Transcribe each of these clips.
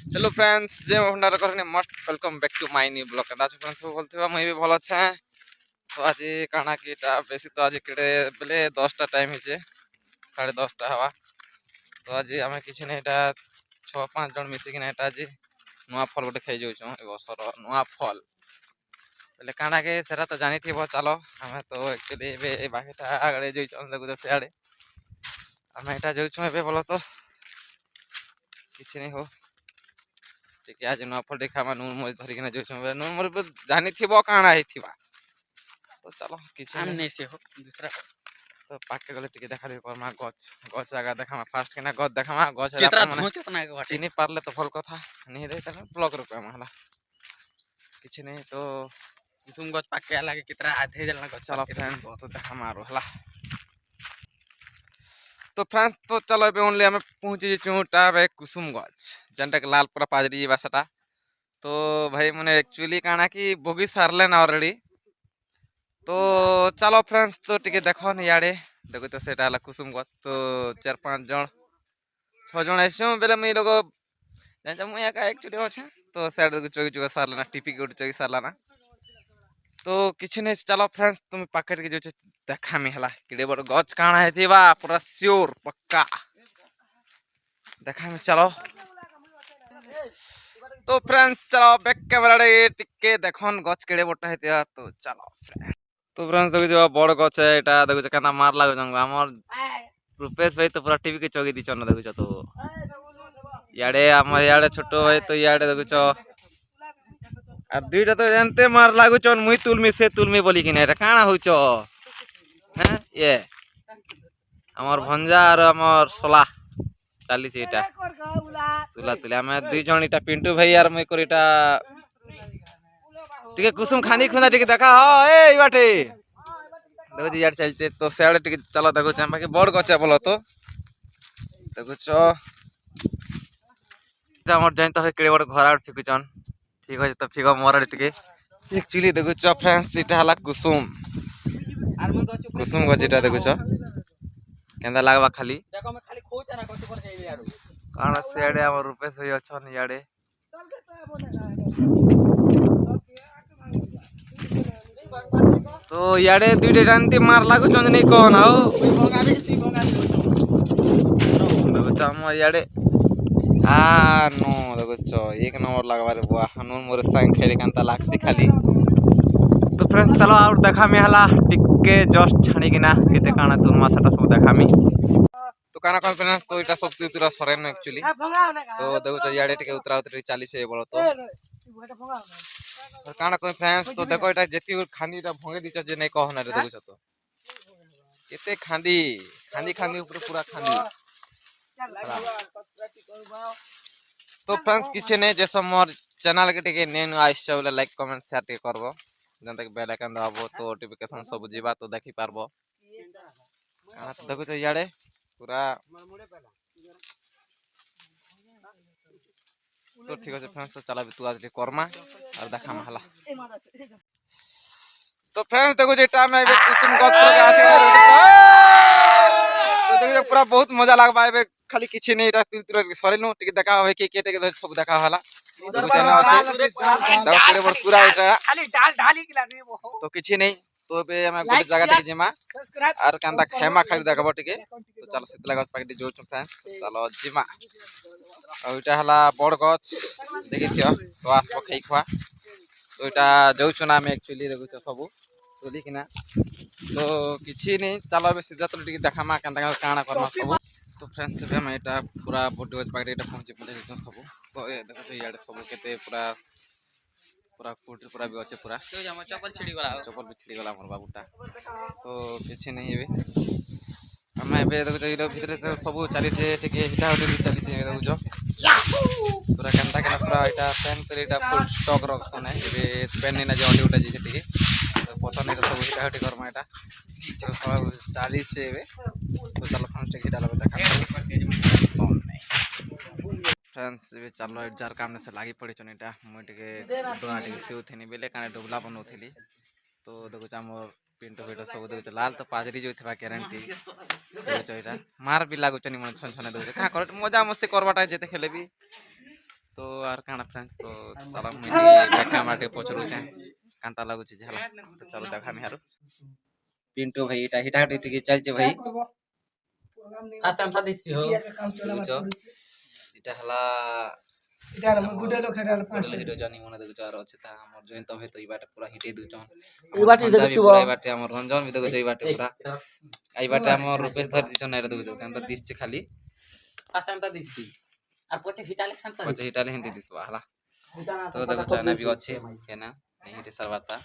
Hello friends जय भंडार करने must welcome back to my new blog आज फ्रेंड्स सब बोलते मुझे भी भल अच्छे तो आज काना की बेसी तो आज केड़े बेले 10टा टाइम हिचे 10:30 हवा तो आज आम किसी नहीं 6-5 जन मिसिक आज नुआ फल गोटे खाई जाऊँ ए वर्षर नुआ फल बोले काना के सेरा तो जानी थी चलो आम तो एक्चुअली बाकीटा आगे जाऊँ देखो सियाड़े आम यहाँ जाऊँ बोल तो किसी नहीं हो ठीक आज नुआ फल देखा नून मरीच धरिकी जाऊँ नून मरीच जानी थी काଣା होइथिबा तो चलो किसी नहीं से हो दूसरा तो पाके गले टिके देखा देखो करमा गछ गछ जगह देखा फास्ट केना गछ देखा गछ केतरा धोच तना गछ चिनी पारले तो भल कथा नहीं रे तने ब्लॉक रो कहमा हला किछि नहीं तो कुसुम गछ पाके लागे केतरा आधे जलना गछ चलो फ्रेंड्स तो देखा मारो हला तो फ्रेंड्स तो चलो बे ओनली हमें पहुंची चुटा बे कुसुम गछ जनटा के लाल पूरा पाजरी बासटा तो भाई मने एक्चुअली काना की बोगी सारले ना ऑलरेडी तो चलो फ्रेंड्स तो टिके देखो इे देखो तो सेटा कुसुम गछ तो 4-5 जन 6 जन आसो बेले मुई लोग जान मुई एक्चुअली अच्छे तो सैड देखो चौकी चौकी सारला टीपी के चौकी सारला तो किसी नहीं चलो फ्रेंड्स तुम पाकेट के जो देखा मी हला किड़े बड़ गछ काଣା हेथिबा पूरा श्योर पक्का देखा मी चलो तो फ्रेंड्स चलो बैक कैमरा रे टिके देखन गछ केड़े बड़ हेथिबा तो चलो फ्रेंड्स तो फ्रेंड्स देखो बड़ गछ है एटा देखो केना मार लागो जंग हमर रुपेश भाई तो पूरा टीवी के चौकी दीचन देखो तो याडे हमर याडे छोटो भाई तो याडे देखो और दुईटा तो जानते मार लागो चन मुई तुलमी से तुलमी बोली कि एटा काଣା होचो हैं ये हमर भंजा और हमर सोला चाली से एटा तुला तुले हमें दुई जन एटा पिंटू भाई यार मुई कर एटा टिके कुसुम खानी खुना टिके देखा हो ए बाटे देखो जी यार चलचे तो सियाड़े टिके चलो देखो हम बाकी बड़ गछ बोलो तो देखो हमर जाइन तो केड़े बड़ घर आउट फिकुचन ठीक है तो फिको मोर टिके एक्चुअली देखो फ्रेंड्स इटा हला कुसुम कुसुम गछ इटा देखो केंदा लागबा खाली देखो मैं खाली खोज ना गछ पर जाई यार काना सियाड़े हमर रुपेश होई अछन याडे तो याडे दुईटे जानती मार लागो चंद नहीं कहो ना हो देखो हम याडे नो देखो एक नंबर लगवा रे बुआ हनुन मोर संग खेले कांता लागसी खाली तो फ्रेंड्स चलो और देखा मी हला टिके जस्ट छाणी किना केते काना तुरमा सटा सब देखा मी तो काना कोन फ्रेंड्स तो इटा सब तुरा सरेन एक्चुअली तो देखो याडे टिके उतरा उतरी 40 है बोलो तो और काना कोन फ्रेंड्स तो देखो इटा जेती खांदीटा भंगे दिच जे नहीं कहना रे देखो तो केते खांदी खांदी खांदी ऊपर पूरा खांदी तो फ्रेंड्स किसी नहीं जैसे मोर चैनल के टिके नेन आइस बोले लाइक कमेंट शेयर टिके करबो जनता के बेल आइकन दबाबो तो नोटिफिकेशन सब जीवा तो देखि पारबो काना तो देखो याडे पूरा तो ठीक है फ्रेंड्स तो चला तू आज करमा और देखा महला तो फ्रेंड्स देखो जेटा में कुसुम गछ तो देखो पूरा बहुत मजा लागबा एबे खाली किछि नहीं एटा तुरा सरेनु टिके देखा होय के के सब देखा होला तो चैनल আছে देखो पूरे पूरा एटा खाली डाल ढाली के लानी तो किछि नहीं तो बे हमें गोटे जगह टिके जिमा और कांदा खेमा खाली देखबो टिके तो चलो सितला गछ पाके जो फ्रेंड्स चलो जिमा और इटा हला बड़ गछ देखिथियो तो आसबो खाई खवा तो इटा जाउछु ना हम एक्चुअली देखो सब बोली कि ना तो किछि नहीं चलो बे सीधा तो टिके देखामा कांदा काना करमा सब तो फ्रेंड्स से हम एटा पूरा बड़ गछ पाके एटा पहुंची पहुंची सब तो ए देखो याडे सब केते पूरा पूरा फुट पूरा भी अच्छे पूरा चप्पल छिड़ी गला मोर बाबूटा तो किछि नहीं एबे हम एबे देखो इरो भीतर तो सब चली थे टिके हिटा होली चली थे देखो पूरा केनता केना पूरा एटा पेन पर एटा फुल स्टॉक रखसन है एबे पेन ना जे ऑडी उटा जे टिके तो पता नहीं सब हिटा हटी करमा एटा तो सब 40 से एबे तो चलो फ्रेंड्स टिके डालो देखा सोन नहीं फ्रेंड्स ये चलो जार काम से लागी पड़ी चन एटा मुई टिके डोना टिके सिउ थिनी बेले काने डबला बनौथिली तो देखो हमर पिंटो बेटा सब देखो लाल तो पाजरी जो थवा गारंटी देखो एटा मार भी लागो चनी मन छन छन देखो का कर मजा मस्ती करबाटा जेते खेले भी तो आर काना फ्रेंड्स तो चलो मुझे देखा माटे पछरू चे कांता लागु छी झाला तो चलो देखा मी हारो पिंटू भाई इटा हिटा टिके चल छे भाई आसाम दिसी हो बुझो इटा हला इटा हम गुडे लो खेडाल पांच हिरो जानी मने देखो चार अछि ता हमर जोइन तो हे तो ई बाटे पूरा हिटे दु जन ई बाटे देखो पूरा ई बाटे हमर रंजन भी देखो ई बाटे पूरा आई बाटे हमर रुपेश धर दिछन नारे देखो कांता दिस छे खाली आसाम दिसी আর পছে হিটালে খান্তা पछे हिटाले हिंदी दिसवा हला तो देखो चाना भी अछि केना नहीं हिटे सरवाता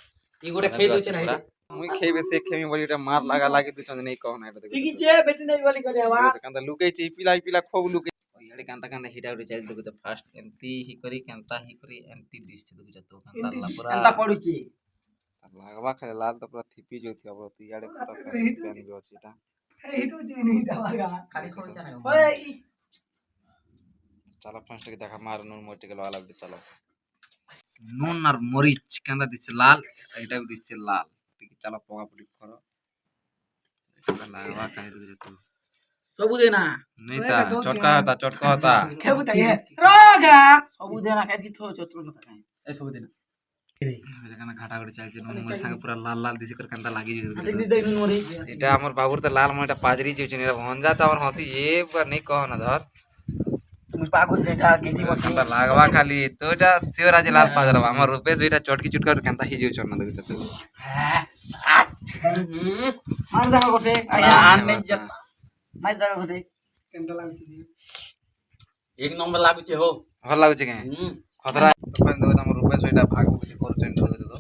ই গোটে খেই দউছে না এটা मुई खेबे से खेमी बोली एटा मार लगा लागे दु चंद नहीं कहना एटा देखो ठीक छे बेटी नहीं वाली करे हवा कांता लुके ची पिला पिला खूब लुके याडे कांता कांता हिटा उडे चल देखो फास्ट एंती ही करी कांता ही करी एंती दिस छे देखो तो कांता ला पूरा এন্তা পড়ুছি लागवा खाली लाल तो पूरा थिपी जोती अब तो याडे पूरा पेन भी अछि ता हिटू जी नहीं दवागा খালি খোলছে না ओए चलो फास्ट के देखा मार नून मोटी के वाला दे चलो नून और मरीच कांदा दिस लाल एटा भी दिस लाल ठीक चलो पोगा पड़ी करो एटा लागवा खाली देखो तो সবু দে না नहीं था चटका होता खेबू त ये रोगा সবু দে না খাই দি থো চতুর না খাই এ সবু দে না जगह घाटा घटी चलছে नून मोर संग पूरा लाल लाल दिस कर कांदा लागी ঠিক দি দেই নুন মরি এটা আমার বাবুর তো লাল মইটা পাজরি যেছে নিরা ভঞ্জা তো আমার হসি এ पर नहीं कहो ना धर তুমি পাগল যেটা গেটি বসে कांदा लागवा खाली तो এটা शिवराज लाल पाजरवा আমার रुपेश এটা चटकी चुटका कांदा हि जेछ ना देखछ तो হ্যাঁ मार देखो गोटे আন নে যা मार देखो गोटे केंता लागछि दी এক নম্বর লাগুছে হো ভাল लागछ के खतरा तो पण देखो हमर रुपेश এটা भाग बुझी करछन देखछ तो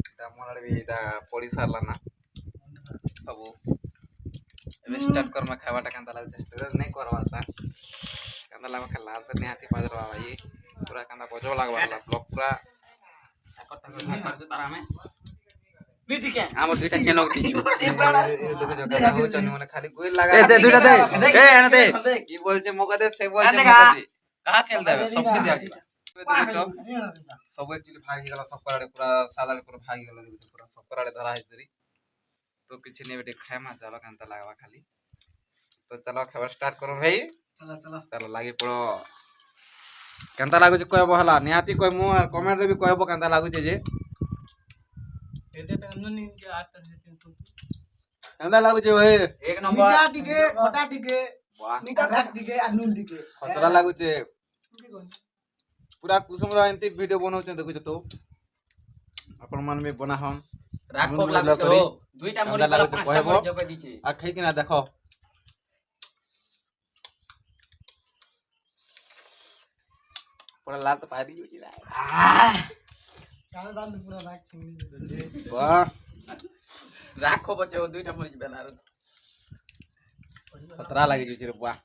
এটা मोर भी এটা पड़ी सारला ना सब ଏବେ स्टार्ट कर में खावाटा कांदा लागछ स्टोरेज नहीं करवा ता कांदा लागवा खा लाल तो निहाती पाजरवा भाई पूरा कांदा बजो लागवा ब्लॉक पूरा তারা আমি দিদি কে আমার দুইটা কেন দিছু देखो जो कांदा हो चनी माने खाली गोल लगा দে দুইটা দে এ এনে দে की बोलছে मोका दे से बोलছে मोका दे कहा खेल देबे सब के दिया देखो सब एक्चुअली भागी गेला सब कराडे पूरा सादाडे पूरा भागी गेला देखो पूरा सब कराडे धरा है जरी तो किछ नहीं बेटे खाए मा चलो कांता लागवा खाली तो चलो खावा स्टार्ट करो भाई चला चला चलो लागी पड़ो कांता लागु जे कहबो हला निहाती कोइ मु और कमेंट रे भी कहबो कांता लागु जे এতে তো নুন কে আটটা হেতে कांता लागु जे भाई এক নম্বর मीठा टिके खटा टिके वाह मीठा खट टिके आ नून टिके खतरा लागु जे पूरा कुसुम रा एंती वीडियो बनाउ छ देखु तो अपन मन में बना हम রাখব লাগুছে হো দুইটা মরি পালা পাঁচটা মরি জবে দিছে आ खाई कि ना देखो पूरा लाल तो पारी जोची ला काल बाल पूरा भाग छिंगली वाह রাখব বচে ও দুইটা মরি জবে না আর खतरा लागे जोची रे वाह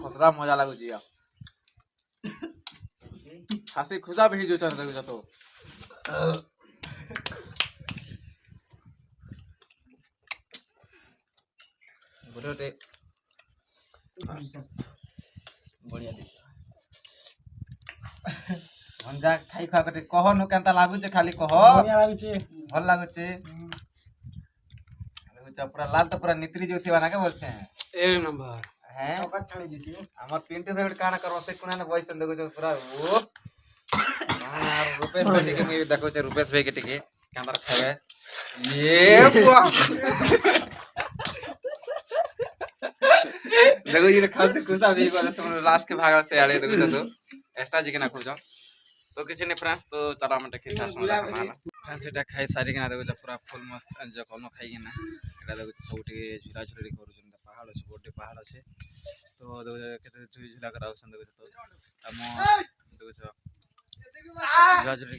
खतरा मजा लागु जिया खासी खुदा भी जो चल देखो तो बुढ़ोटे बढ़िया दिছে भंजा खाई खा के कहो नु केनता लागु छे खाली कहो बढ़िया लागछि भल लागु छे देखो पूरा लाल तो पूरा नित्री जो थिवा ना के बोलछे এক নম্বর हैं चौका छाणी जीती हमर पिंटू फेवरेट काना करवा से कुना ने वॉइस देखो जो पूरा ओ यार रुपेश भाई के मैं देखो छे रुपेश भाई के टिके कैमरा खावे ये बुआ देखो ये खास कुसा भी को तुम लास्ट के भाग से आड़े देखो तो एक्स्ट्रा जी के ना खोजो तो किछ ने फ्रेंड्स तो चलो हम टेके सास में खाना फ्रेंड्स एटा खाई सारी के ना देखो पूरा फुल मस्त जो कोनो खाई के ना एटा देखो सबटी झुला झुली करू जन पहाड़ আছে বড় পাহাড় আছে তো দেখো কেতে তুই ঝুলা করা অপশন দেখো তো তম দেখো ঝুলা ঝুলি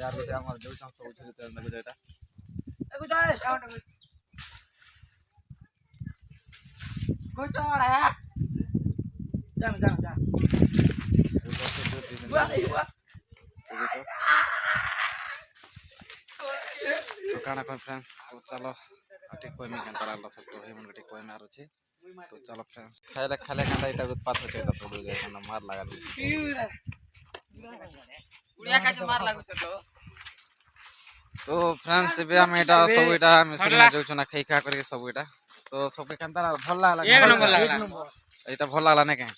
यार बोले আমার দেখো সব ঝুলি তো দেখো এটা एगो जाए कोई चढ़ा जा जा जा तो काना कॉन्फ्रेंस तो चलो ठीक कोई में कंटा लागला सब तो है मन ठीक कोई में आरो छे तो चलो फ्रेंड्स खाले खाले कांदा इटा उत्पात होते तो दो जाय ना मार लागल उड़िया का जो मार लागु छ तो फ्रेंड्स बे हम एटा सब एटा मिसरी में जो छना खाई खा करके सब एटा तो सबके कंटा भल लागला एक नंबर लागला এটা ভাল লাগলা না কেন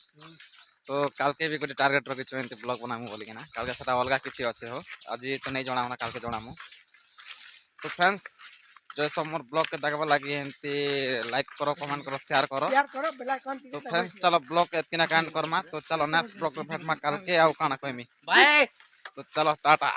তো কালকে ବି ଗୋଟେ ଟାର୍ଗେଟ ରଖିଛୁ ଏମିତି ବ୍ଲଗ ବନାମୁ ବୋଲିକିନା କାଲକେ ସେଟା ଅଲଗା କିଛି ଅଛି ହୋ ଆଜି ତ ନେଇ ଜଣାମୁ ନା କାଲକେ ଜଣାମୁ ତ ଫ୍ରେଣ୍ଡସ୍ जो समर ब्लॉग के देखबा लगी एंती लाइक करो कमेंट करो शेयर करो बेल आइकन तो फ्रेंड्स चलो ब्लॉग एतना कांड करमा तो चलो नेक्स्ट ब्लॉग में भेटमा कल के आउ काना कहमी बाय तो चलो टाटा।